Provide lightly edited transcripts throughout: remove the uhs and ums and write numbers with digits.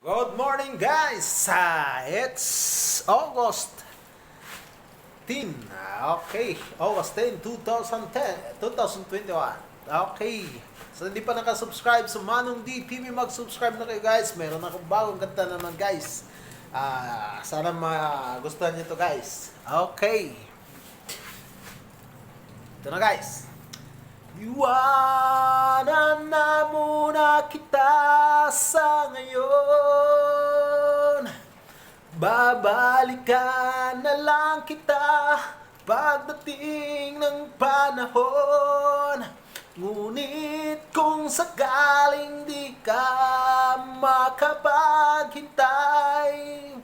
Good morning guys! It's August 10. Okay, August 10, 2021. Okay. So hindi pa nakasubscribe sa Manong D TV, mag-subscribe na kayo guys. Meron akong bagong kanta naman guys. Sana magustuhan nyo to guys. Okay. Ito na guys. Iwanan na muna kita sa ngayon. Babalikan na lang kita pagdating ng panahon. Ngunit kung sakaling di ka makapaghintay,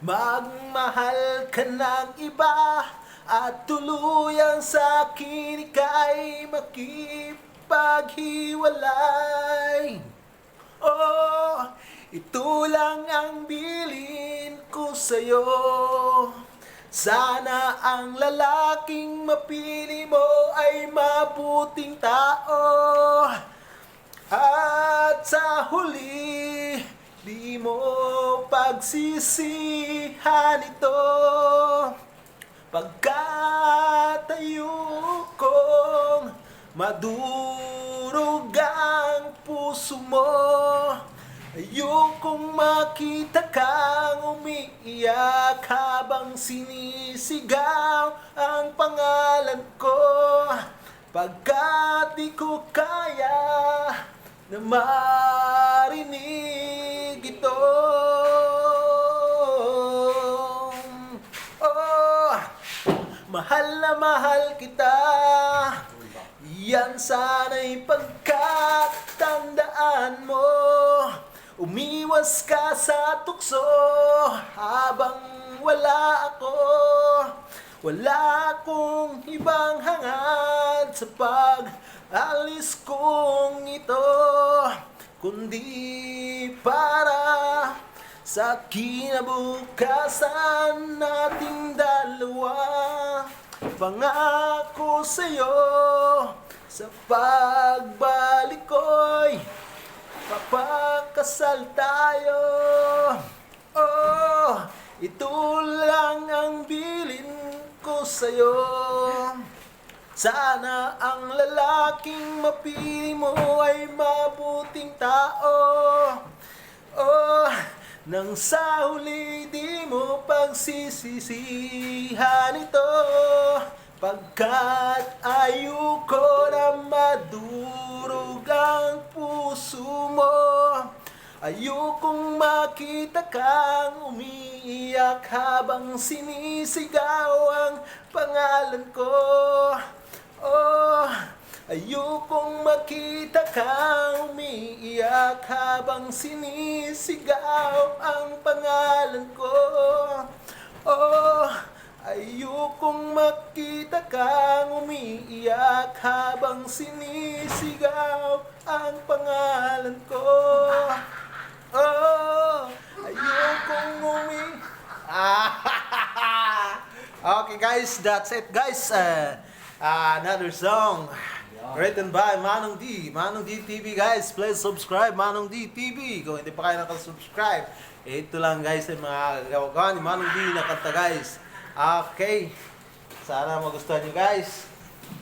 magmahal ka ng iba at tuluyang sa akin ika'y makipaghiwalay. Oh, ito lang ang bilin ko sa'yo. Sana ang lalaking mapili mo ay mabuting tao, at sa huli di mo pagsisihan ito. Pagkat ayokong madurog ang puso mo, ayokong makita kang umiiyak habang sinisigaw ang pangalan ko. Pagkat di ko kaya na marinig ito. Mahal na mahal kita, yan sana'y pagkatandaan mo. Umiwas ka sa tukso habang wala ako. Wala akong ibang hangad sa pag-alis kong ito, kundi para sa kinabukasan nating dalawa. Pangako sa'yo, sa pagbalik ko'y papakasal tayo. Oh, ito lang ang bilin ko sa'yo. Sana ang lalaking mapili mo ay mabuting tao. Oh, nang sa huli di mo pagsisisihan ito. Pagkat ayoko na madurog ang puso mo. Ayokong makita kang umiiyak habang sinisigaw ang pangalan ko. Oh, ayokong makita kang umiiyak habang sinisigaw ang pangalan ko. Oh, ayokong makita kang umiiyak habang sinisigaw ang pangalan ko. Oh, ayokong Okay guys, that's it guys. Another song written by Manong D. Manong D TV guys. Please subscribe Manong D TV. Kung hindi pa kayo nakasubscribe, ito lang guys yung mga gawa ni Manong D na kanta guys. Okay. Sana magustuhan nyo guys.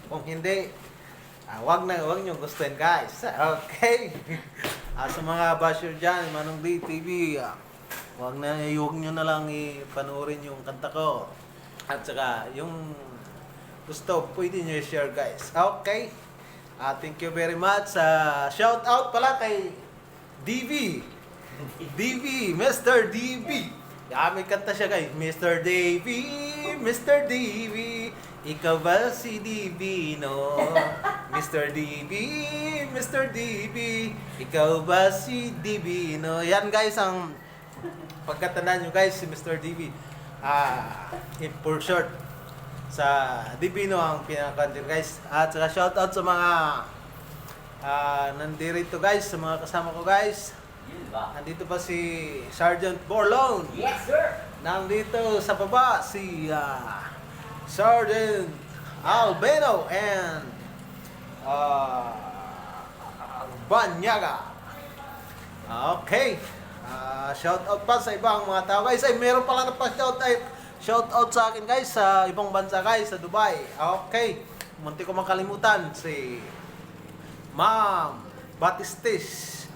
Kung hindi, wag nyo gustuhin guys. Okay. Sa mga basher dyan, Manong D TV, wag nyo na lang ipanoorin yung kanta ko. At saka yung gusto, pwede nyo i-share guys. Okay. Thank you very much. Shout out pala kay DV. DV, Mr. DV. May kanta siya guys. Mr. DV, Mr. DV, ikaw ba si DV, no? Mr. DV, Mr. DV, ikaw ba si DV, no? Yan guys ang pagkatandaan nyo guys, si Mr. DV. For short, sa Divino ang pinaka-country guys. At saka shoutout sa mga nandito guys, sa mga kasama ko guys. Nandito pa si Sergeant Borlon. Yes, sir! Nandito sa baba si Sergeant Albeno and Banyaga. Okay. Shout out pa sa ibang mga tao guys. Ay, meron pala shout out sa akin guys sa ibang bansa guys, sa Dubai. Okay. Munti ko makalimutan si Ma'am Batistis.